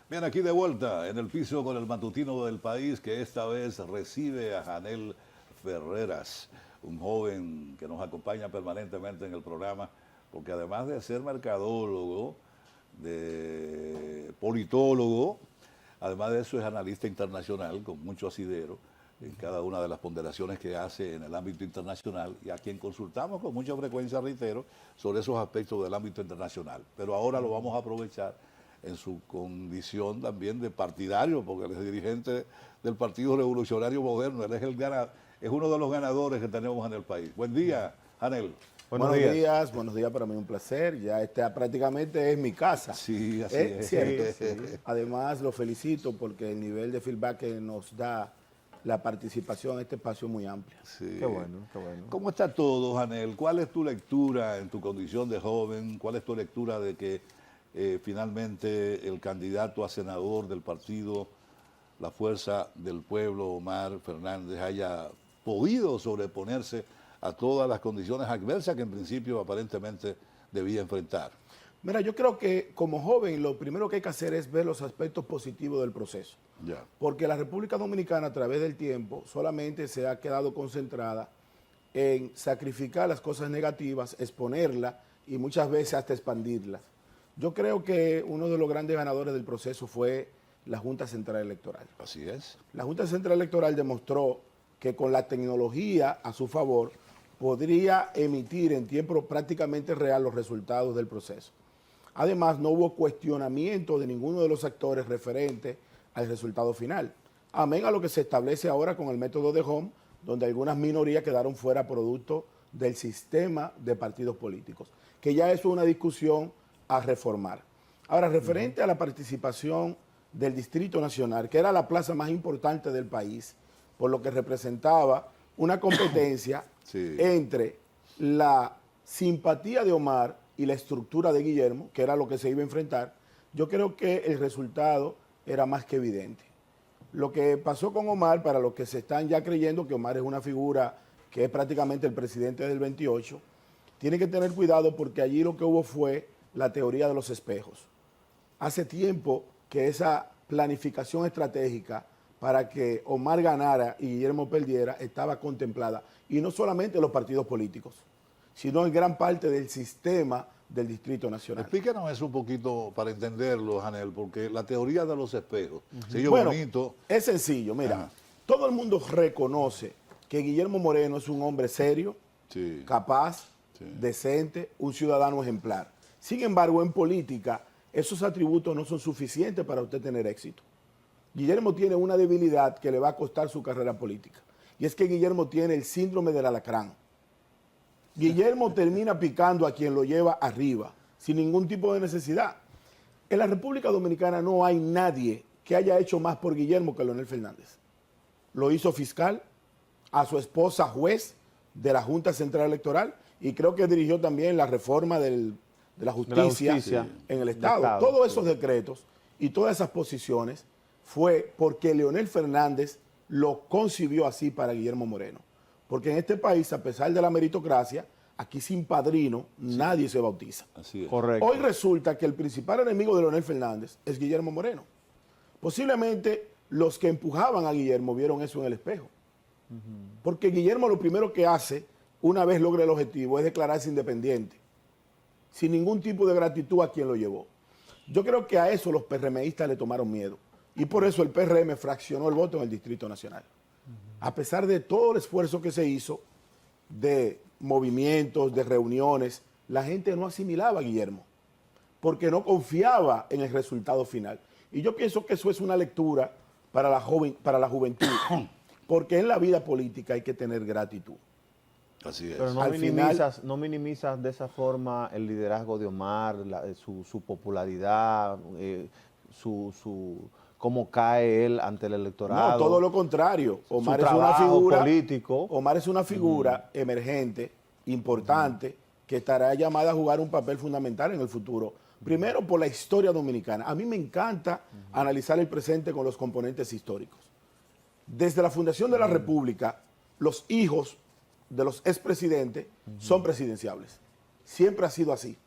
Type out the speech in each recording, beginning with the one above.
Bien, aquí de vuelta en el piso con el matutino del país, que esta vez recibe a Janel Ferreras, un joven que nos acompaña permanentemente en el programa, porque además de ser mercadólogo, de politólogo, además de eso es analista internacional con mucho asidero en cada una de las ponderaciones que hace en el ámbito internacional y a quien consultamos con mucha frecuencia, reitero, sobre esos aspectos del ámbito internacional. Pero ahora lo vamos a aprovechar en su condición también de partidario, porque él es dirigente del Partido Revolucionario Moderno, él es, es uno de los ganadores que tenemos en el país. Buen día, Janel. Buenos días para mí, un placer. Ya esta prácticamente es mi casa. Sí, así es. ¿Cierto? Sí. Además, lo felicito porque el nivel de feedback que nos da la participación en este espacio es muy amplio. Sí. Qué bueno, qué bueno. ¿Cómo está todo, Janel? ¿Cuál es tu lectura en tu condición de joven? ¿Cuál es tu lectura de que finalmente el candidato a senador del partido La Fuerza del Pueblo, Omar Fernández, haya podido sobreponerse a todas las condiciones adversas que en principio aparentemente debía enfrentar? Mira, yo creo que como joven lo primero que hay que hacer es ver los aspectos positivos del proceso. Ya. Porque la República Dominicana a través del tiempo solamente se ha quedado concentrada en sacrificar las cosas negativas, exponerlas y muchas veces hasta expandirlas. Yo creo que uno de los grandes ganadores del proceso fue la Junta Central Electoral. Así es. La Junta Central Electoral demostró que con la tecnología a su favor podría emitir en tiempo prácticamente real los resultados del proceso. Además, no hubo cuestionamiento de ninguno de los actores referentes al resultado final. Amén a lo que se establece ahora con el método de Home, donde algunas minorías quedaron fuera producto del sistema de partidos políticos, que ya eso es una discusión a reformar. Ahora, referente a la participación del Distrito Nacional, que era la plaza más importante del país, por lo que representaba una competencia sí, entre la simpatía de Omar y la estructura de Guillermo, que era lo que se iba a enfrentar, yo creo que el resultado era más que evidente. Lo que pasó con Omar, para los que se están ya creyendo que Omar es una figura que es prácticamente el presidente del 28, tiene que tener cuidado porque allí lo que hubo fue la teoría de los espejos. Hace tiempo que esa planificación estratégica para que Omar ganara y Guillermo perdiera estaba contemplada. Y no solamente en los partidos políticos, sino en gran parte del sistema del Distrito Nacional. Explícanos eso un poquito para entenderlo, Janel, porque la teoría de los espejos, bueno, bonito. Es sencillo, mira, todo el mundo reconoce que Guillermo Moreno es un hombre serio, sí, capaz, sí, decente, un ciudadano ejemplar. Sin embargo, en política, esos atributos no son suficientes para usted tener éxito. Guillermo tiene una debilidad que le va a costar su carrera política, y es que Guillermo tiene el síndrome del alacrán. Guillermo termina picando a quien lo lleva arriba, sin ningún tipo de necesidad. En la República Dominicana no hay nadie que haya hecho más por Guillermo que Leonel Fernández. Lo hizo fiscal, a su esposa juez de la Junta Central Electoral, y creo que dirigió también la reforma de la justicia en el Estado. Todos esos decretos y todas esas posiciones fue porque Leonel Fernández lo concibió así para Guillermo Moreno. Porque en este país, a pesar de la meritocracia, aquí sin padrino nadie se bautiza. Así es. Correcto. Hoy resulta que el principal enemigo de Leonel Fernández es Guillermo Moreno. Posiblemente los que empujaban a Guillermo vieron eso en el espejo. Porque Guillermo lo primero que hace, una vez logra el objetivo, es declararse independiente, sin ningún tipo de gratitud a quien lo llevó. Yo creo que a eso los PRMistas le tomaron miedo. Y por eso el PRM fraccionó el voto en el Distrito Nacional. A pesar de todo el esfuerzo que se hizo, de movimientos, de reuniones, la gente no asimilaba a Guillermo, porque no confiaba en el resultado final. Y yo pienso que eso es una lectura para la juventud, porque en la vida política hay que tener gratitud. Así es. Pero no minimizas de esa forma el liderazgo de Omar, su popularidad, cómo cae él ante el electorado. No, todo lo contrario. Omar es una figura político. Omar es una figura emergente, importante, que estará llamada a jugar un papel fundamental en el futuro. Primero, por la historia dominicana. A mí me encanta analizar el presente con los componentes históricos. Desde la fundación de la República, los hijos de los expresidentes son presidenciables. Siempre ha sido así.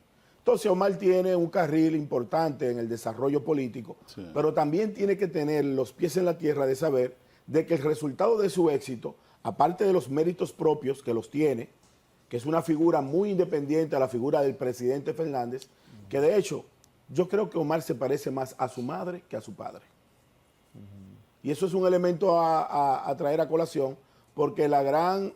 Entonces Omar tiene un carril importante en el desarrollo político, Sí. pero también tiene que tener los pies en la tierra de saber de que el resultado de su éxito, aparte de los méritos propios que los tiene, que es una figura muy independiente a la figura del presidente Fernández, que de hecho yo creo que Omar se parece más a su madre que a su padre. Y eso es un elemento a traer a colación, porque la gran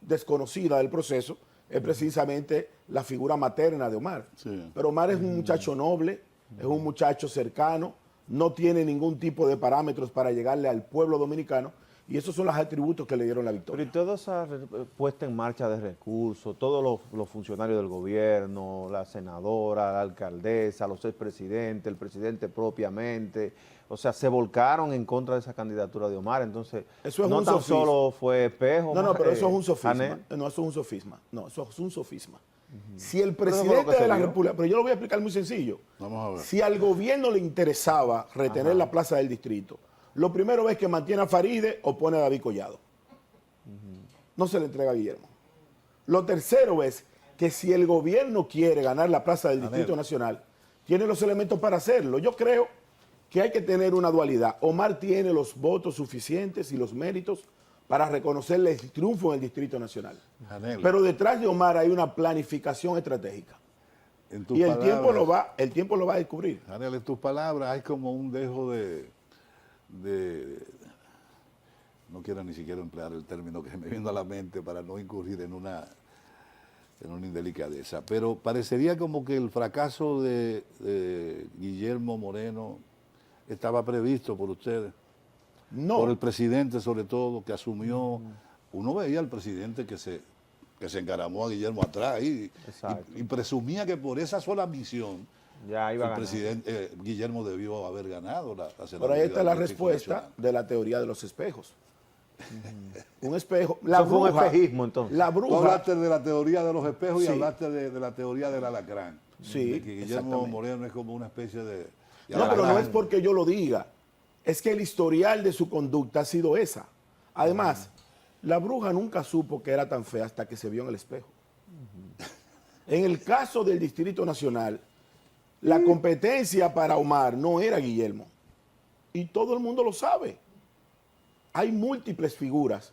desconocida del proceso es precisamente la figura materna de Omar. Sí. Pero Omar es un muchacho noble, es un muchacho cercano, no tiene ningún tipo de parámetros para llegarle al pueblo dominicano, y esos son los atributos que le dieron la Pero victoria. y toda esa puesta en marcha de recursos, todos los funcionarios del gobierno, la senadora, la alcaldesa, los expresidentes, el presidente propiamente, o sea, se volcaron en contra de esa candidatura de Omar. Entonces, Eso es no un tan sofisma. solo fue Espejo. No, pero eso es un sofisma. Janel. No, eso es un sofisma. No, eso es un sofisma. Si el Pero eso fue lo presidente que se de la dio. República, pero yo lo voy a explicar muy sencillo. Vamos a ver. Si al gobierno le interesaba retener la plaza del distrito, lo primero es que mantiene a Faride o pone a David Collado. No se le entrega a Guillermo. Lo tercero es que si el gobierno quiere ganar la plaza del Distrito Nacional, tiene los elementos para hacerlo. Yo creo que hay que tener una dualidad. Omar tiene los votos suficientes y los méritos para reconocerle el triunfo en el Distrito Nacional. Janel, Pero detrás de Omar hay una planificación estratégica. en tus Y el palabras, tiempo lo va a descubrir. Janel, en tus palabras hay como un dejo no quiero ni siquiera emplear el término que me vino a la mente para no incurrir en una indelicadeza, pero parecería como que el fracaso de Guillermo Moreno estaba previsto por ustedes, No. por el presidente sobre todo, que asumió. Uno veía al presidente que se encaramó a Guillermo atrás Exacto. y presumía que por esa sola misión Ya iba a el ganar. presidente Guillermo debió haber ganado la Por senaduría ahí está del la Distrito respuesta Nacional. de la teoría de los espejos. Un espejo. Eso fue un espejismo, entonces. La Tú bruja. hablaste de la teoría de los espejos y Sí. hablaste de la teoría del alacrán. Sí, de que Guillermo exactamente. Moreno es como una especie de No, pero no alacrán. es porque yo lo diga. Es que el historial de su conducta ha sido esa. Además, la bruja nunca supo que era tan fea hasta que se vio en el espejo. En el caso del Distrito Nacional, la competencia para Omar no era Guillermo. Y todo el mundo lo sabe. Hay múltiples figuras.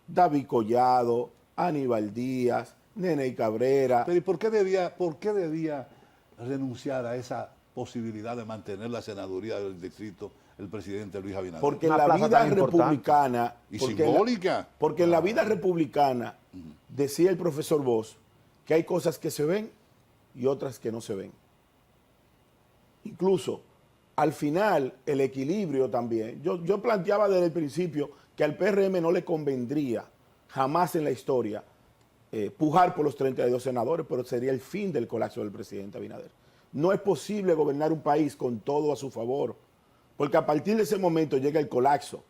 David Collado, Aníbal Díaz, Nene Cabrera. Pero ¿y por qué debía renunciar a esa posibilidad de mantener la senaduría del distrito el presidente Luis Abinader? Porque en Una la plaza vida tan importante. republicana... Y porque simbólica. porque en la vida republicana, decía el profesor Bosch, que hay cosas que se ven y otras que no se ven. Incluso, al final, el equilibrio también. Yo planteaba desde el principio que al PRM no le convendría jamás en la historia pujar por los 32 senadores, pero sería el fin del colapso del presidente Abinader. No es posible gobernar un país con todo a su favor, porque a partir de ese momento llega el colapso.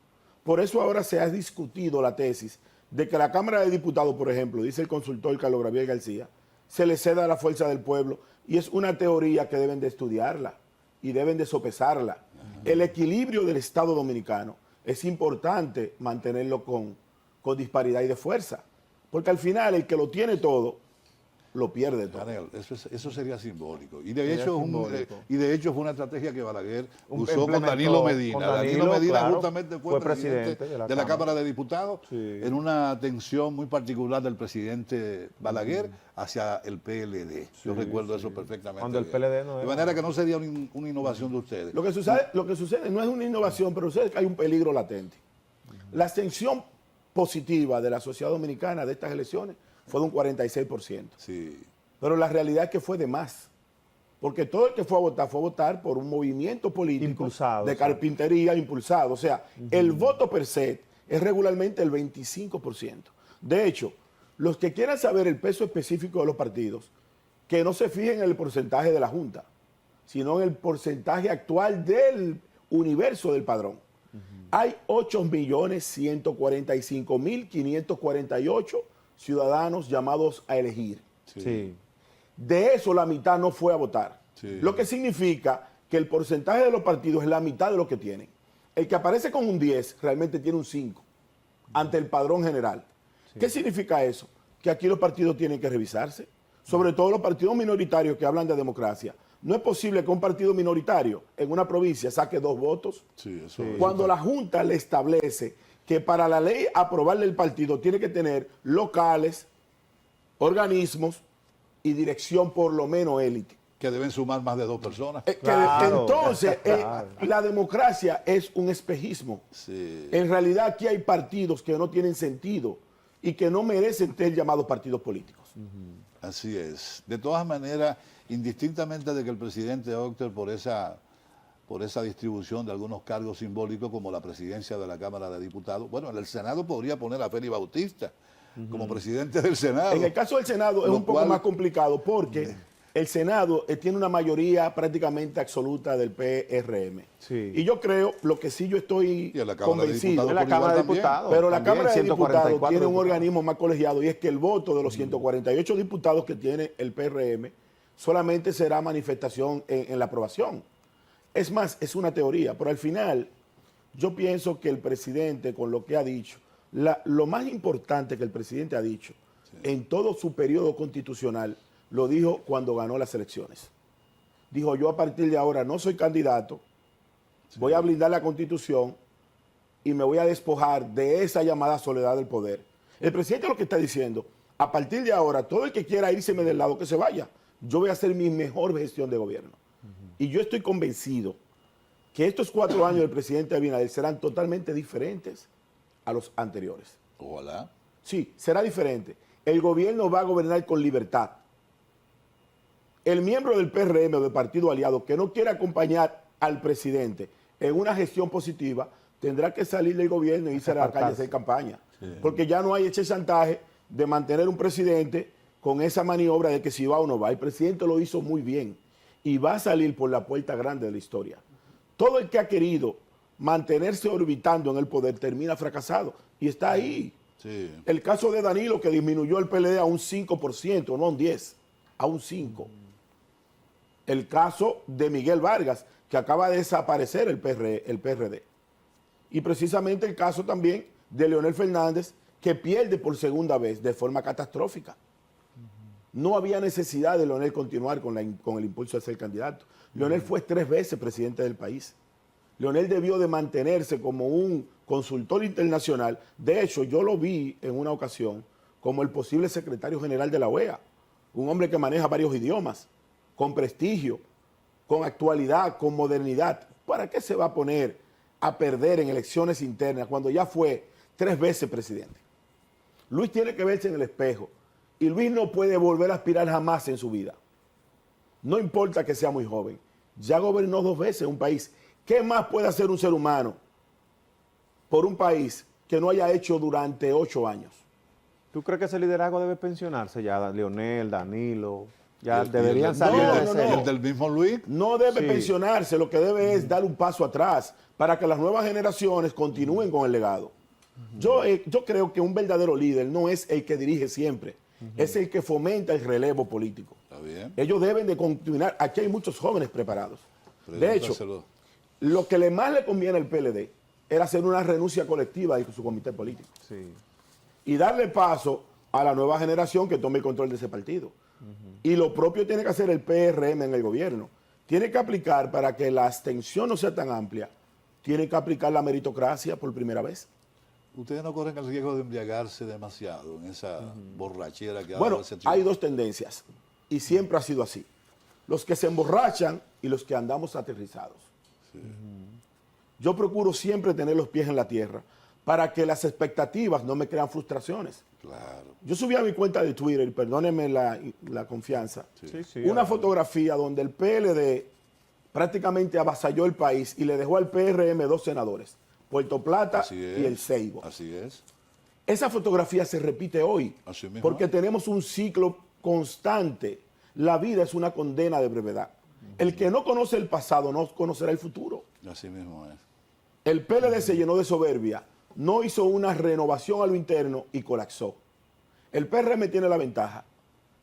Por eso ahora se ha discutido la tesis de que la Cámara de Diputados, por ejemplo, dice el consultor Carlos Gabriel García, se le ceda a la fuerza del pueblo, y es una teoría que deben de estudiarla y deben de sopesarla. El equilibrio del Estado dominicano es importante mantenerlo con disparidad y de fuerza, porque al final el que lo tiene todo, lo pierde todo. Janel, eso sería simbólico. Y de, Sería hecho, simbólico. y de hecho fue una estrategia que Balaguer usó con Implementó Danilo Medina. con Danilo Danilo, Medina claro, justamente fue fue presidente presidente de la Cámara de Diputados Sí. en una atención muy particular del presidente Balaguer hacia el PLD. Yo recuerdo eso perfectamente. Cuando el bien. PLD no De era- manera que no sería una innovación de ustedes. Lo que sucede no es una innovación, pero sucede que hay un peligro latente. La ascensión positiva de la sociedad dominicana de estas elecciones fue de un 46%. Sí. Pero la realidad es que fue de más. Porque todo el que fue a votar por un movimiento político Impulsado, de sí. carpintería impulsado. O sea, el voto per se es regularmente el 25%. De hecho, los que quieran saber el peso específico de los partidos, que no se fijen en el porcentaje de la Junta, sino en el porcentaje actual del universo del padrón. Hay 8.145.548 ciudadanos llamados a elegir. Sí. De eso la mitad no fue a votar. Sí. Lo que significa que el porcentaje de los partidos es la mitad de lo que tienen. El que aparece con un 10 realmente tiene un 5 ante el padrón general. ¿Qué significa eso? Que aquí los partidos tienen que revisarse. sobre todo los partidos minoritarios que hablan de democracia. No es posible que un partido minoritario en una provincia saque 2 votos. Sí, eso Cuando la Junta le establece que para la ley aprobarle el partido tiene que tener locales, organismos y dirección por lo menos élite. que deben sumar más de 2 personas. Claro, Entonces, claro. la democracia es un espejismo. Sí. En realidad aquí hay partidos que no tienen sentido y que no merecen ser llamados partidos políticos. Así es. De todas maneras, indistintamente de que el presidente opte por esa distribución de algunos cargos simbólicos como la presidencia de la Cámara de Diputados, bueno, en el Senado podría poner a Félix Bautista como presidente del Senado. En el caso del Senado es Lo un poco cual- más complicado porque el Senado tiene una mayoría prácticamente absoluta del PRM. Sí. Y yo creo, lo que sí yo estoy Y en la Cámara de convencido, Diputados En la por Cámara de igual también. Diputados. pero la también, Cámara de Diputados 144 tiene un diputados. organismo más colegiado y es que el voto de los 148 diputados que tiene el PRM solamente será manifestación en la aprobación. Es más, es una teoría, pero al final yo pienso que el presidente con lo que ha dicho, lo más importante que el presidente ha dicho en todo su periodo constitucional, lo dijo cuando ganó las elecciones. Dijo, yo a partir de ahora no soy candidato, voy a blindar la Constitución y me voy a despojar de esa llamada soledad del poder. El presidente lo que está diciendo, a partir de ahora, todo el que quiera irse del lado que se vaya, yo voy a hacer mi mejor gestión de gobierno. Y yo estoy convencido que estos 4 años del presidente Abinader serán totalmente diferentes a los anteriores. Ojalá. Sí, será diferente. El gobierno va a gobernar con libertad. El miembro del PRM o del partido aliado que no quiera acompañar al presidente en una gestión positiva tendrá que salir del gobierno y irse a la calle a hacer campaña. Porque ya no hay ese chantaje de mantener un presidente con esa maniobra de que si va o no va. El presidente lo hizo muy bien y va a salir por la puerta grande de la historia. Todo el que ha querido mantenerse orbitando en el poder termina fracasado y está ahí. Sí. El caso de Danilo, que disminuyó el PLD a un 5%, no a un 10%, a un 5%. El caso de Miguel Vargas, que acaba de desaparecer el PRD. Y precisamente el caso también de Leonel Fernández, que pierde por segunda vez de forma catastrófica. No había necesidad de Leonel continuar con el impulso de ser candidato. Leonel fue 3 veces presidente del país. Leonel debió de mantenerse como un consultor internacional. De hecho, yo lo vi en una ocasión como el posible secretario general de la OEA, un hombre que maneja varios idiomas, con prestigio, con actualidad, con modernidad. ¿Para qué se va a poner a perder en elecciones internas cuando ya fue 3 veces presidente? Luis tiene que verse en el espejo y Luis no puede volver a aspirar jamás en su vida. No importa que sea muy joven. Ya gobernó 2 veces un país. ¿Qué más puede hacer un ser humano por un país que no haya hecho durante 8 años? ¿Tú crees que ese liderazgo debe pensionarse ya? Leonel, Danilo, ya Y deberían el- salir No, de no, ese... no. El del mismo Luis. No debe Sí. pensionarse, lo que debe es dar un paso atrás para que las nuevas generaciones continúen con el legado. Yo creo que un verdadero líder no es el que dirige siempre, es el que fomenta el relevo político. Está bien. Ellos deben de continuar. Aquí hay muchos jóvenes preparados. De hecho, Pregúntaselo. lo que más le conviene al PLD era hacer una renuncia colectiva de su comité político Sí. y darle paso a la nueva generación que tome el control de ese partido. Y lo propio tiene que hacer el PRM en el gobierno. Tiene que aplicar, para que la abstención no sea tan amplia, tiene que aplicar la meritocracia por primera vez. Ustedes no corren el riesgo de embriagarse demasiado en esa borrachera que ha Bueno, dado ese triunfo. hay 2 tendencias y siempre ha sido así. Los que se emborrachan y los que andamos aterrizados. Yo procuro siempre tener los pies en la tierra para que las expectativas no me crean frustraciones. Claro. Yo subí a mi cuenta de Twitter, y perdónenme la confianza, Sí, sí, una ahora. fotografía donde el PLD prácticamente avasalló el país y le dejó al PRM 2 senadores, Puerto Plata Así es. y el Seibo. Así es. Esa fotografía se repite hoy Así mismo porque es. tenemos un ciclo constante. La vida es una condena de brevedad. El que no conoce el pasado no conocerá el futuro. Así mismo es. El PLD se llenó de soberbia, no hizo una renovación a lo interno y colapsó. El PRM tiene la ventaja,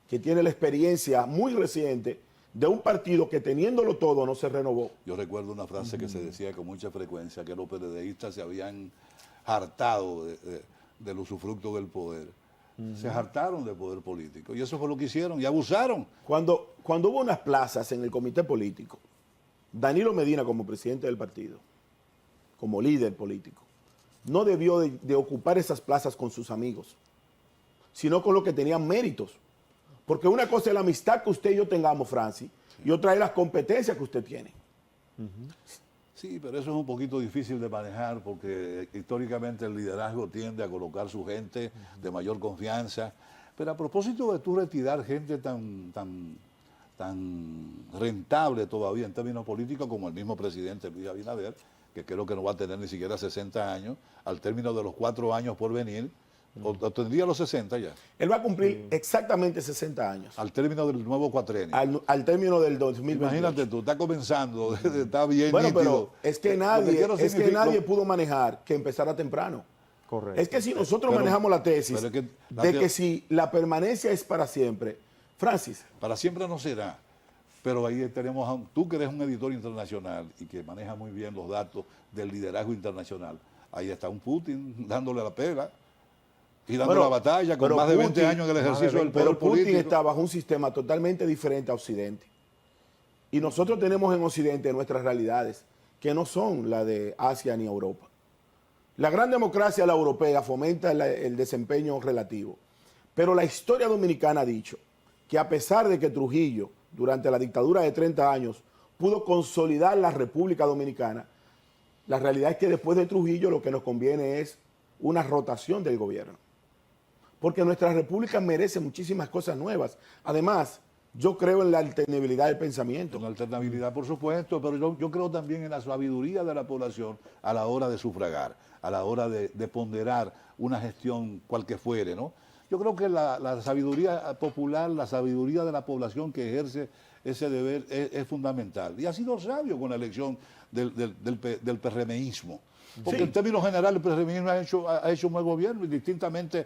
que tiene la experiencia muy reciente de un partido que teniéndolo todo no se renovó. Yo recuerdo una frase que se decía con mucha frecuencia, que los PLDistas se habían hartado del usufructo del poder. Se hartaron de poder político. Y eso fue lo que hicieron, y abusaron. Cuando hubo unas plazas en el comité político, Danilo Medina como presidente del partido, como líder político, no debió de ocupar esas plazas con sus amigos, sino con los que tenían méritos. Porque una cosa es la amistad que usted y yo tengamos, Francis, y otra es las competencias que usted tiene. Sí, pero eso es un poquito difícil de manejar porque históricamente el liderazgo tiende a colocar su gente de mayor confianza. Pero a propósito de tú retirar gente tan rentable todavía en términos políticos como el mismo presidente Luis Abinader, que creo que no va a tener ni siquiera 60 años, al término de los 4 años por venir, o tendría los 60 ya. Él va a cumplir exactamente 60 años. Al término del nuevo cuatrenio. Al término del 2028. Imagínate tú, está comenzando, está bien bueno, nítido. pero es que nadie pudo manejar que empezara temprano. Correcto. Es que si nosotros manejamos la tesis pero que si la permanencia es para siempre, Francis. Para siempre no será. Pero ahí tenemos, tú que eres un editor internacional y que maneja muy bien los datos del liderazgo internacional, ahí está un Putin dándole la pega y dando la batalla con más de 20 años en el ejercicio del poder pero Putin político. está bajo un sistema totalmente diferente a Occidente. Y nosotros tenemos en Occidente nuestras realidades, que no son la de Asia ni Europa. La gran democracia, la europea, fomenta el desempeño relativo. Pero la historia dominicana ha dicho que a pesar de que Trujillo, durante la dictadura de 30 años, pudo consolidar la República Dominicana, la realidad es que después de Trujillo lo que nos conviene es una rotación del gobierno. Porque nuestra república merece muchísimas cosas nuevas. Además, yo creo en la alternabilidad del pensamiento. Una alternabilidad, por supuesto, pero yo creo también en la sabiduría de la población a la hora de sufragar, a la hora de ponderar una gestión cual que fuere, ¿no? Yo creo que la sabiduría popular, la sabiduría de la población que ejerce ese deber es fundamental. Y ha sido sabio con la elección del PRMismo. Porque en términos generales el PRMismo ha hecho un buen gobierno, indistintamente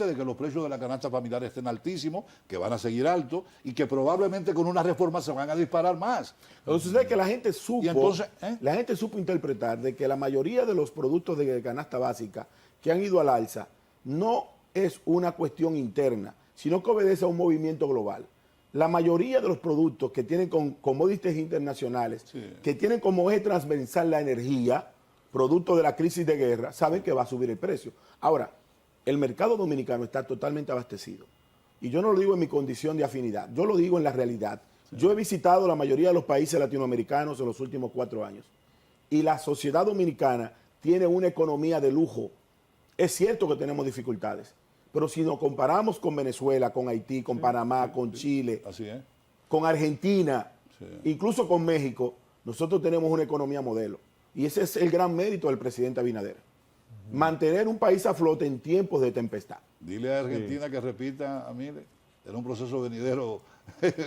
de que los precios de la canasta familiar estén altísimos, que van a seguir altos y que probablemente con una reforma se van a disparar más. Entonces, ¿sabes que la gente supo, la gente supo interpretar de que la mayoría de los productos de canasta básica que han ido al alza no es una cuestión interna, sino que obedece a un movimiento global. La mayoría de los productos que tienen commodities internacionales, que tienen como eje transversal la energía, producto de la crisis de guerra, saben que va a subir el precio. Ahora, el mercado dominicano está totalmente abastecido. Y yo no lo digo en mi condición de afinidad, yo lo digo en la realidad. Sí. Yo he visitado la mayoría de los países latinoamericanos en los últimos 4 años. Y la sociedad dominicana tiene una economía de lujo. Es cierto que tenemos dificultades, pero si nos comparamos con Venezuela, con Haití, con Panamá, con Chile, con Argentina, incluso con México, nosotros tenemos una economía modelo. Y ese es el gran mérito del presidente Abinader. Mantener un país a flote en tiempos de tempestad. Dile a Argentina que repita a Milei. Era un proceso venidero,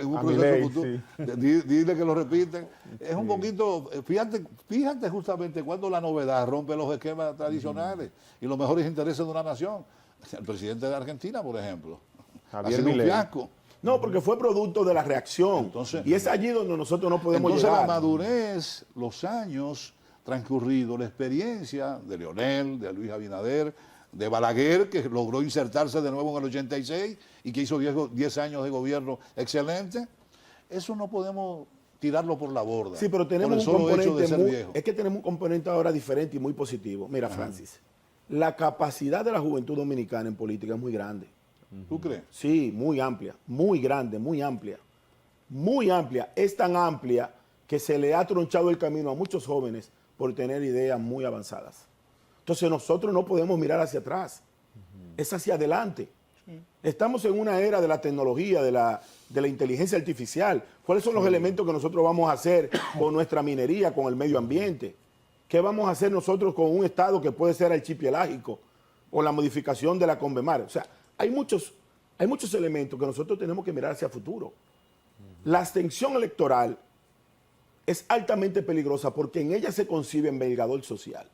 un proceso Milei, futuro. Dile que lo repiten. Es un poquito, fíjate justamente cuando la novedad rompe los esquemas tradicionales y los mejores intereses de una nación. El presidente de Argentina, por ejemplo, Javier ha sido Milei. un fiasco. No, porque fue producto de la reacción. Entonces, y es allí donde nosotros no podemos entonces llegar. la madurez, los años transcurridos, la experiencia de Leonel, de Luis Abinader, de Balaguer, que logró insertarse de nuevo en el 86 y que hizo 10 años de gobierno excelente, eso no podemos tirarlo por la borda. Sí, pero tenemos por el un solo hecho de componente ser viejo. es que tenemos un componente ahora diferente y muy positivo. Mira, Francis, la capacidad de la juventud dominicana en política es muy grande. ¿Tú crees? Sí, muy amplia, muy grande, muy amplia. Muy amplia. Es tan amplia que se le ha tronchado el camino a muchos jóvenes por tener ideas muy avanzadas. Entonces nosotros no podemos mirar hacia atrás, es hacia adelante. Estamos en una era de la tecnología, de la inteligencia artificial. ¿Cuáles son los elementos que nosotros vamos a hacer con nuestra minería, con el medio ambiente? ¿Qué vamos a hacer nosotros con un Estado que puede ser archipiélagico o la modificación de la Convemar? O sea, hay muchos elementos que nosotros tenemos que mirar hacia el futuro. La abstención electoral es altamente peligrosa porque en ella se concibe envergador social.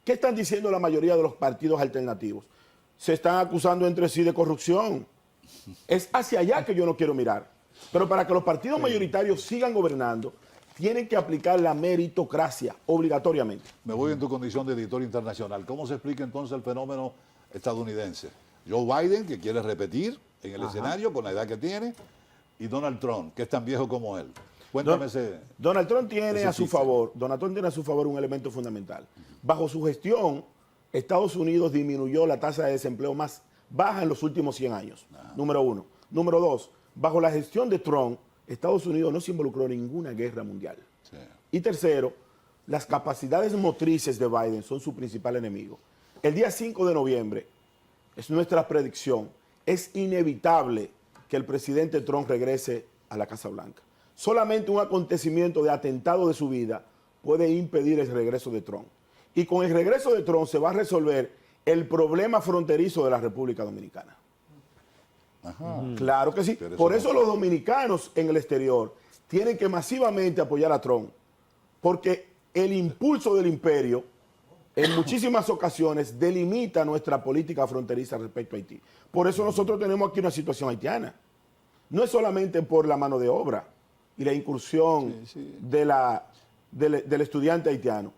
¿Qué están diciendo la mayoría de los partidos alternativos? Se están acusando entre sí de corrupción. Es hacia allá que yo no quiero mirar. Pero para que los partidos mayoritarios sigan gobernando, tienen que aplicar la meritocracia obligatoriamente. Me voy en tu condición de editor internacional. ¿Cómo se explica entonces el fenómeno estadounidense? Joe Biden, que quiere repetir en el escenario con la edad que tiene, y Donald Trump, que es tan viejo como él. Cuéntame ese... Donald Trump tiene a su chiste. favor, Donald Trump tiene a su favor un elemento fundamental. Bajo su gestión, Estados Unidos disminuyó la tasa de desempleo más baja en los últimos 100 años. Número uno. Número dos, bajo la gestión de Trump, Estados Unidos no se involucró en ninguna guerra mundial. Sí. Y tercero, las capacidades motrices de Biden son su principal enemigo. El día 5 de noviembre, es nuestra predicción, es inevitable que el presidente Trump regrese a la Casa Blanca. Solamente un acontecimiento de atentado de su vida puede impedir el regreso de Trump. Y con el regreso de Trump se va a resolver el problema fronterizo de la República Dominicana. Ajá. Claro que sí. Pero Por eso eso los dominicanos en el exterior tienen que masivamente apoyar a Trump, porque el impulso del imperio en muchísimas ocasiones delimita nuestra política fronteriza respecto a Haití. Por eso nosotros tenemos aquí una situación haitiana. No es solamente por la mano de obra y la incursión del estudiante haitiano.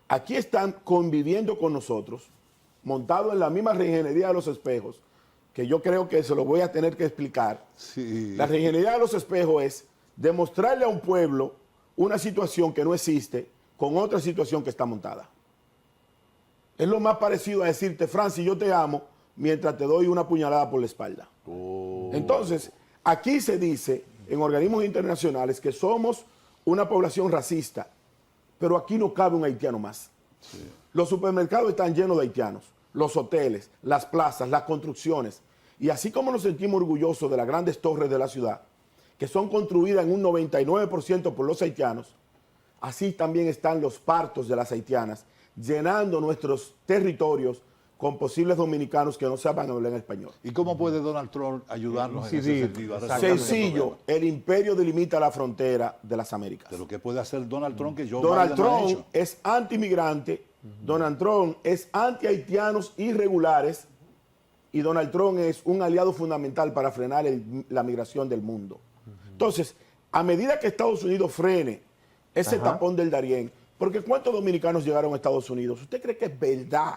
Aquí están conviviendo con nosotros, montados en la misma reingeniería de los espejos, que yo creo que se lo voy a tener que explicar. Sí. La reingeniería de los espejos es demostrarle a un pueblo una situación que no existe con otra situación que está montada. Es lo más parecido a decirte, Francis, yo te amo, mientras te doy una puñalada por la espalda. Oh. Entonces, aquí se dice en organismos internacionales que somos una población racista, pero aquí no cabe un haitiano más. Sí. Los supermercados están llenos de haitianos, los hoteles, las plazas, las construcciones. Y así como nos sentimos orgullosos de las grandes torres de la ciudad, que son construidas en un 99% por los haitianos, así también están los partos de las haitianas, llenando nuestros territorios con posibles dominicanos que no sepan hablar en español. ¿Y cómo puede Donald Trump ayudarnos en ese Incidir, sentido? A resolver ese Sencillo, problema? el imperio delimita la frontera de las Américas. De lo que puede hacer Donald Trump que Joe Donald Biden no ha Trump hecho. es anti-inmigrante, Donald Trump es anti-haitianos irregulares y Donald Trump es un aliado fundamental para frenar la migración del mundo. Entonces, a medida que Estados Unidos frene ese tapón del Darién, porque ¿cuántos dominicanos llegaron a Estados Unidos? ¿Usted cree que es verdad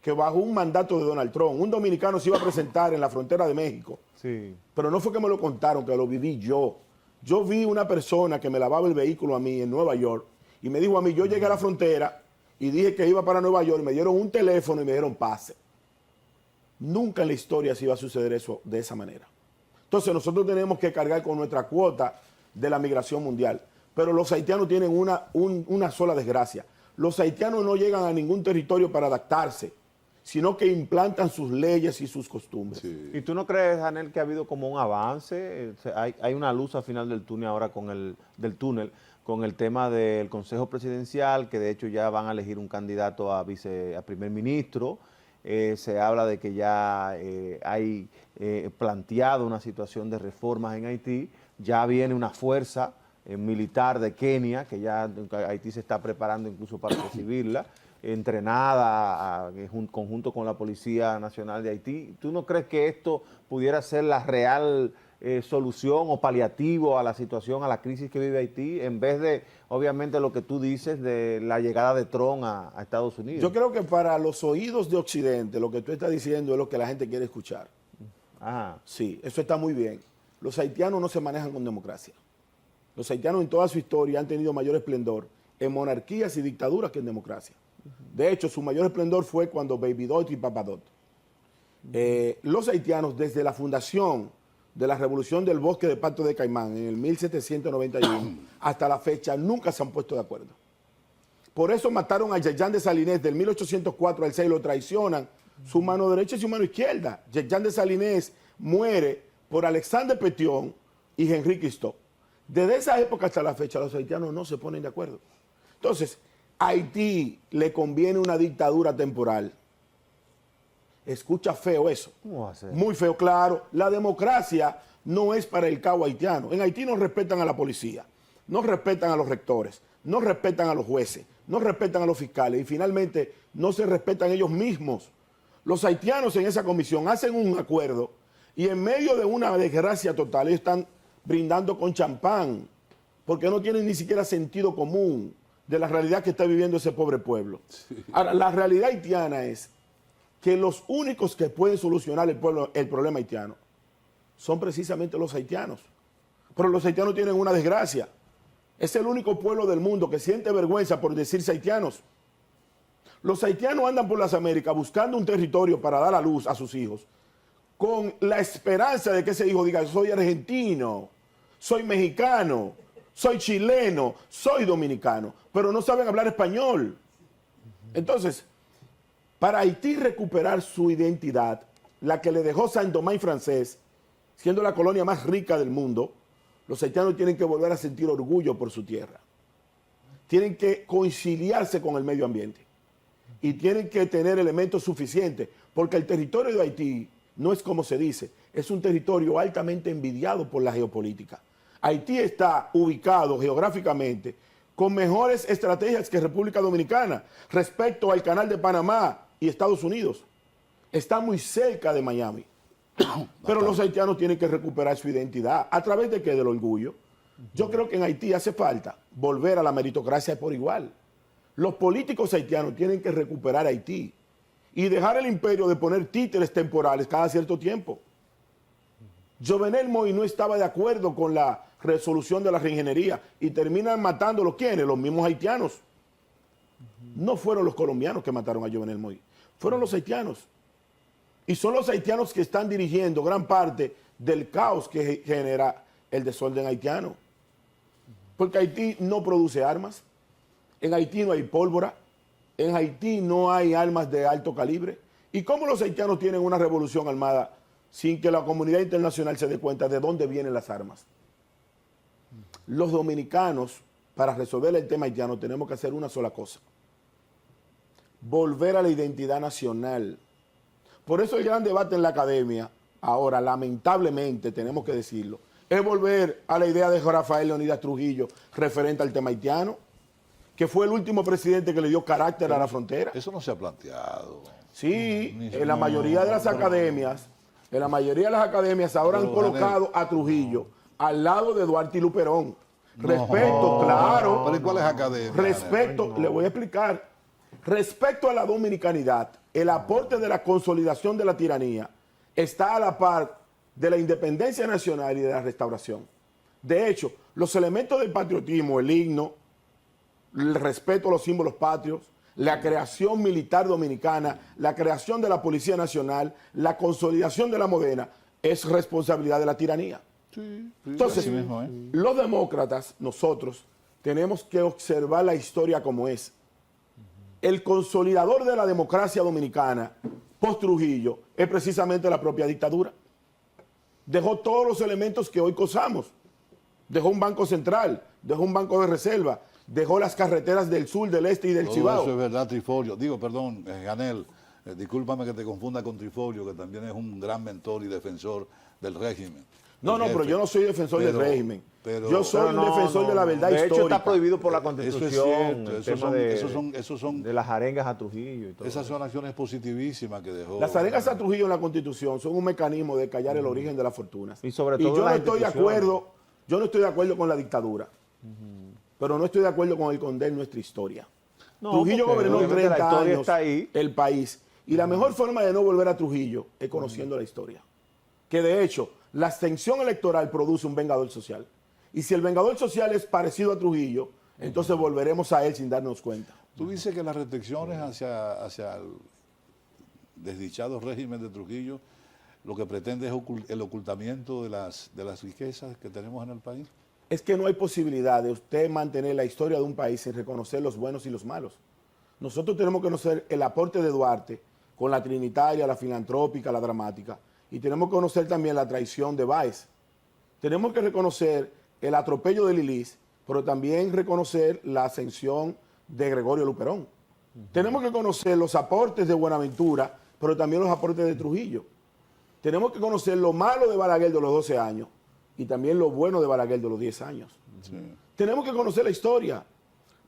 que bajo un mandato de Donald Trump, un dominicano se iba a presentar en la frontera de México? Sí. Pero no fue que me lo contaron, que lo viví yo. Yo vi una persona que me lavaba el vehículo a mí en Nueva York y me dijo a mí, yo llegué a la frontera y dije que iba para Nueva York, me dieron un teléfono y me dieron pase. Nunca en la historia se iba a suceder eso de esa manera. Entonces nosotros tenemos que cargar con nuestra cuota de la migración mundial. Pero los haitianos tienen una sola desgracia. Los haitianos no llegan a ningún territorio para adaptarse, sino que implantan sus leyes y sus costumbres. Sí. ¿Y tú no crees, Janel, que ha habido como un avance? O sea, hay una luz al final del túnel ahora con el tema del Consejo Presidencial, que de hecho ya van a elegir un candidato a primer ministro. Se habla de que ya hay planteado una situación de reformas en Haití. Ya viene una fuerza militar de Kenia, que ya Haití se está preparando incluso para recibirla, entrenada en conjunto con la Policía Nacional de Haití. ¿Tú no crees que esto pudiera ser la real solución o paliativo a la situación, a la crisis que vive Haití, en vez de, obviamente, lo que tú dices de la llegada de Trump a Estados Unidos? Yo creo que para los oídos de Occidente, lo que tú estás diciendo es lo que la gente quiere escuchar. Ajá. Sí, eso está muy bien. Los haitianos no se manejan con democracia. Los haitianos en toda su historia han tenido mayor esplendor en monarquías y dictaduras que en democracia. De hecho, su mayor esplendor fue cuando Baby Doll y Papa Doll. Los haitianos, desde la fundación de la Revolución del Bosque de Pacto de Caimán en el 1791 hasta la fecha, nunca se han puesto de acuerdo. Por eso mataron a Yeyan de Salinés del 1804 al 6, lo traicionan su mano derecha y su mano izquierda. Yeyan de Salinés muere por Alexandre Petion y Henri Christophe. Desde esa época hasta la fecha, los haitianos no se ponen de acuerdo. Entonces, a Haití le conviene una dictadura temporal. Escucha feo eso. ¿Cómo va a ser? Muy feo, claro. La democracia no es para el cabo haitiano. En Haití no respetan a la policía, no respetan a los rectores, no respetan a los jueces, no respetan a los fiscales y finalmente no se respetan ellos mismos. Los haitianos en esa comisión hacen un acuerdo y en medio de una desgracia total ellos están brindando con champán porque no tienen ni siquiera sentido común de la realidad que está viviendo ese pobre pueblo. Sí. Ahora, la realidad haitiana es que los únicos que pueden solucionar el problema haitiano son precisamente los haitianos. Pero los haitianos tienen una desgracia. Es el único pueblo del mundo que siente vergüenza por decirse haitianos. Los haitianos andan por las Américas buscando un territorio para dar a luz a sus hijos, con la esperanza de que ese hijo diga: soy argentino, soy mexicano, soy chileno, soy dominicano, pero no saben hablar español. Entonces, para Haití recuperar su identidad, la que le dejó Saint-Domingue francés, siendo la colonia más rica del mundo, los haitianos tienen que volver a sentir orgullo por su tierra. Tienen que conciliarse con el medio ambiente y tienen que tener elementos suficientes, porque el territorio de Haití no es como se dice, es un territorio altamente envidiado por la geopolítica. Haití está ubicado geográficamente con mejores estrategias que República Dominicana respecto al Canal de Panamá y Estados Unidos. Está muy cerca de Miami. Pero los haitianos tienen que recuperar su identidad. ¿A través de qué? Del orgullo. Yo creo que en Haití hace falta volver a la meritocracia por igual. Los políticos haitianos tienen que recuperar Haití y dejar el imperio de poner títeres temporales cada cierto tiempo. Jovenel Moïse no estaba de acuerdo con la resolución de la reingeniería y terminan matándolo. ¿Quiénes? Los mismos haitianos. No fueron los colombianos que mataron a Jovenel Moïse, fueron los haitianos. Y son los haitianos que están dirigiendo gran parte del caos que genera el desorden haitiano. Porque Haití no produce armas, en Haití no hay pólvora, en Haití no hay armas de alto calibre. ¿Y cómo los haitianos tienen una revolución armada sin que la comunidad internacional se dé cuenta de dónde vienen las armas? Los dominicanos, para resolver el tema haitiano, tenemos que hacer una sola cosa: volver a la identidad nacional. Por eso el gran debate en la academia, ahora lamentablemente tenemos que decirlo, es volver a la idea de Rafael Leónidas Trujillo referente al tema haitiano, que fue el último presidente que le dio carácter a la frontera. Eso no se ha planteado. Sí, en la mayoría de las academias, ahora han colocado a Trujillo al lado de Duarte y Luperón. Respeto, claro. ¿Pero y cuál es academia? Respeto, le voy a explicar. Respecto a la dominicanidad, el aporte de la consolidación de la tiranía está a la par de la independencia nacional y de la restauración. De hecho, los elementos del patriotismo, el himno, el respeto a los símbolos patrios, la creación militar dominicana, la creación de la Policía Nacional, la consolidación de la Modena, es responsabilidad de la tiranía. Sí, entonces, así mismo, los demócratas, nosotros, tenemos que observar la historia como es. El consolidador de la democracia dominicana, post-Trujillo, es precisamente la propia dictadura. Dejó todos los elementos que hoy gozamos. Dejó un banco central, dejó un banco de reserva, dejó las carreteras del sur, del este y del Cibao. Eso es verdad, Trifolio. Digo, perdón, Janel, discúlpame que te confunda con Trifolio, que también es un gran mentor y defensor del régimen. No, pero yo no soy defensor del régimen. Yo soy un defensor de la verdad histórica. De hecho, está prohibido por la Constitución. Eso es cierto. Esos son de las arengas a Trujillo y todo. Esas son acciones positivísimas que dejó. Las arengas a Trujillo en la Constitución son un mecanismo de callar el origen de las fortunas. Y sobre todo yo no estoy de acuerdo con la dictadura, pero no estoy de acuerdo con el condena nuestra historia. No, Trujillo gobernó 30 años el país. Y la mejor forma de no volver a Trujillo es conociendo la historia. Que de hecho, la abstención electoral produce un vengador social. Y si el vengador social es parecido a Trujillo, entonces volveremos a él sin darnos cuenta. Tú dices que las restricciones hacia el desdichado régimen de Trujillo lo que pretende es el ocultamiento de las riquezas que tenemos en el país. Es que no hay posibilidad de usted mantener la historia de un país sin reconocer los buenos y los malos. Nosotros tenemos que conocer el aporte de Duarte con la trinitaria, la filantrópica, la dramática, y tenemos que conocer también la traición de Báez. Tenemos que reconocer el atropello de Lilis, pero también reconocer la ascensión de Gregorio Luperón. Tenemos que conocer los aportes de Buenaventura, pero también los aportes de Trujillo. Tenemos que conocer lo malo de Balaguer de los 12 años y también lo bueno de Balaguer de los 10 años. Sí. Tenemos que conocer la historia,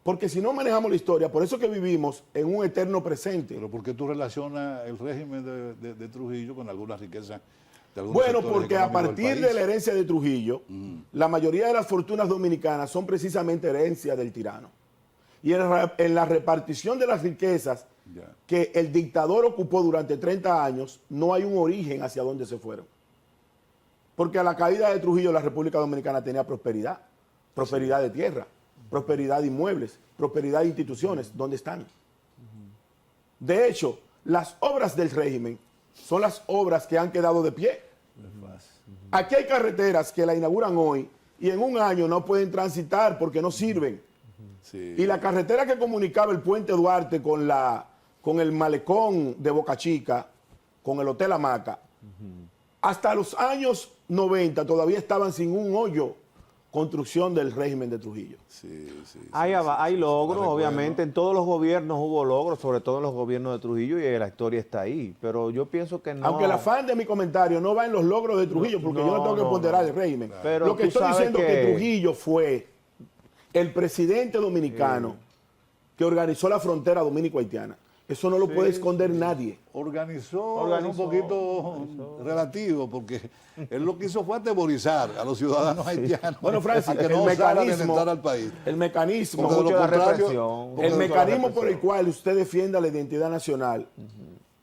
porque si no manejamos la historia, por eso que vivimos en un eterno presente. ¿Pero por qué tú relacionas el régimen de Trujillo con algunas riquezas? Bueno, porque a partir de la herencia de Trujillo, la mayoría de las fortunas dominicanas son precisamente herencia del tirano. Y en la repartición de las riquezas Ya. que el dictador ocupó durante 30 años, no hay un origen hacia dónde se fueron. Porque a la caída de Trujillo la República Dominicana tenía prosperidad, prosperidad de tierra, prosperidad de inmuebles, prosperidad de instituciones. ¿Dónde están? De hecho, las obras del régimen son las obras que han quedado de pie. Aquí hay carreteras que la inauguran hoy y en un año no pueden transitar porque no sirven. Sí. Y la carretera que comunicaba el Puente Duarte con el malecón de Boca Chica, con el Hotel Hamaca, hasta los años 90 todavía estaban sin un hoyo, construcción del régimen de Trujillo. Hay logros, recuerdo. obviamente, en todos los gobiernos hubo logros, sobre todo en los gobiernos de Trujillo, y la historia está ahí, pero yo pienso que no. Aunque el afán de mi comentario no va en los logros de Trujillo, porque yo no tengo que ponderar el régimen. Pero lo que tú estoy sabes diciendo es que Trujillo fue el presidente dominicano que organizó la frontera dominico-haitiana. Eso no lo puede esconder nadie. Organizó un poquito relativo, porque él lo que hizo fue atemorizar a los ciudadanos haitianos. Bueno, Francis, a que el no osaran mecanismo, entrar al país. el mecanismo, Porque de mucho lo la contrario- represión. porque el de lo- mecanismo por el cual usted defienda la identidad nacional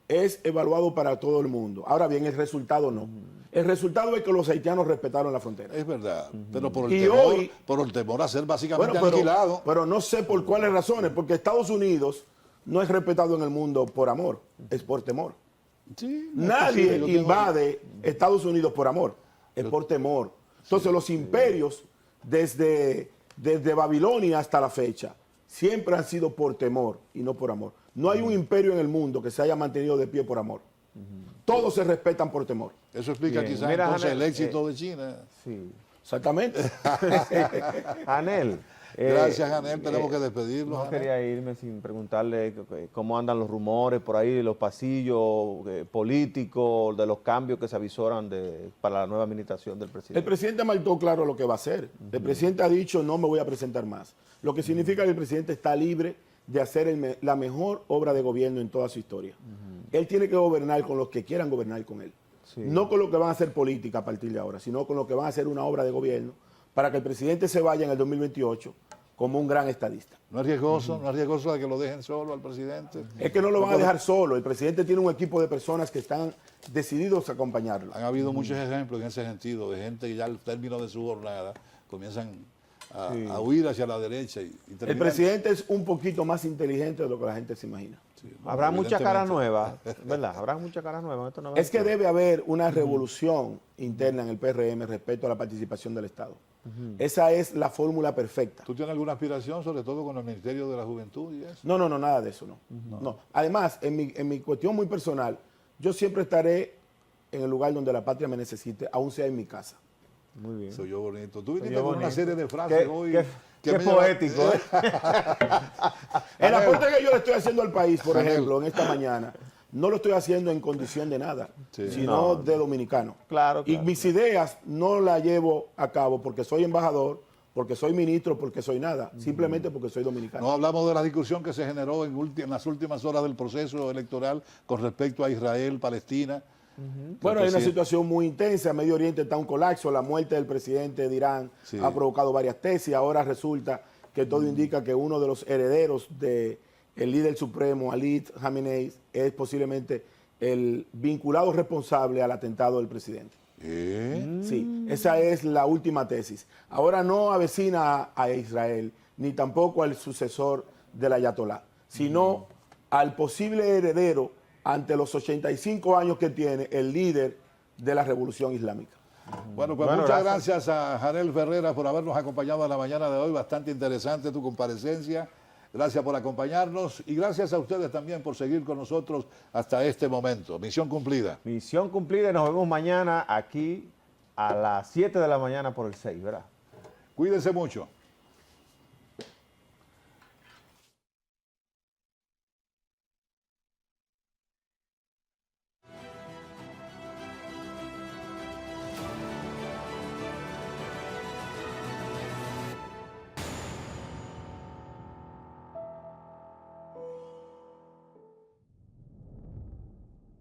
es evaluado para todo el mundo. Ahora bien, el resultado no. El resultado es que los haitianos respetaron la frontera. Es verdad, pero por Y el temor a ser básicamente Bueno, aniquilado. pero no sé por cuáles razones, porque Estados Unidos no es respetado en el mundo por amor, es por temor. Sí, Nadie yo tengo- invade Estados Unidos por amor, es por temor. Entonces los imperios, desde Babilonia hasta la fecha, siempre han sido por temor y no por amor. No hay un imperio en el mundo que se haya mantenido de pie por amor. Todos se respetan por temor. Eso explica Bien. quizás Mira, entonces Janel, el éxito de China. Sí. Exactamente. Anel. Gracias, Janel, tenemos que despedirnos. No Janel. quería irme sin preguntarle cómo andan los rumores por ahí, los pasillos políticos, de los cambios que se avisoran para la nueva administración del presidente. El presidente marcó claro lo que va a hacer. El presidente ha dicho no me voy a presentar más. Lo que significa que el presidente está libre de hacer la mejor obra de gobierno en toda su historia. Él tiene que gobernar con los que quieran gobernar con él. Sí. No con lo que van a hacer política a partir de ahora, sino con lo que van a hacer una obra de gobierno para que el presidente se vaya en el 2028 como un gran estadista. No es riesgoso, no es riesgoso de que lo dejen solo al presidente. Es que no lo van a dejar solo. El presidente tiene un equipo de personas que están decididos a acompañarlo. Han habido muchos ejemplos en ese sentido, de gente que ya al término de su jornada comienzan a huir hacia la derecha. Y El terminan- presidente es un poquito más inteligente de lo que la gente se imagina. Sí, no, Habrá muchas caras evidentemente. nuevas, ¿verdad? Habrá muchas caras nuevas. en esta nueva Es que elección. debe haber una revolución interna en el PRM respecto a la participación del Estado. Esa es la fórmula perfecta. ¿Tú tienes alguna aspiración, sobre todo con el Ministerio de la Juventud y eso? No, nada de eso, no. No. Además, en mi cuestión muy personal, yo siempre estaré en el lugar donde la patria me necesite, aun sea en mi casa. Muy bien. Soy yo bonito. Tú viniste Qué con una bonito. serie de frases Qué- hoy. qué- que qué me llaman- poético, ¿eh? El aporte que yo le estoy haciendo al país, por Janel. ejemplo, en esta mañana, no lo estoy haciendo en condición de nada, Sí. sino de dominicano. Claro, Y claro. mis ideas no las llevo a cabo porque soy embajador, porque soy ministro, porque soy nada, simplemente porque soy dominicano. No hablamos de la discusión que se generó en las últimas horas del proceso electoral con respecto a Israel, Palestina. Bueno, hay una presidente- situación muy intensa. En Medio Oriente está un colapso. La muerte del presidente de Irán Sí. ha provocado varias tesis. Ahora resulta que todo indica que uno de los herederos del líder supremo, Ali Khamenei, es posiblemente el vinculado responsable al atentado del presidente. Sí, esa es la última tesis. Ahora no avecina a Israel, ni tampoco al sucesor del ayatolá, sino al posible heredero ante los 85 años que tiene el líder de la revolución islámica. Bueno, pues Bueno, muchas gracias. gracias a Janel Ferreras por habernos acompañado en la mañana de hoy. Bastante interesante tu comparecencia. Gracias por acompañarnos y gracias a ustedes también por seguir con nosotros hasta este momento. Misión cumplida. Misión cumplida y nos vemos mañana aquí a las 7 de la mañana por el 6, ¿verdad? Cuídense mucho.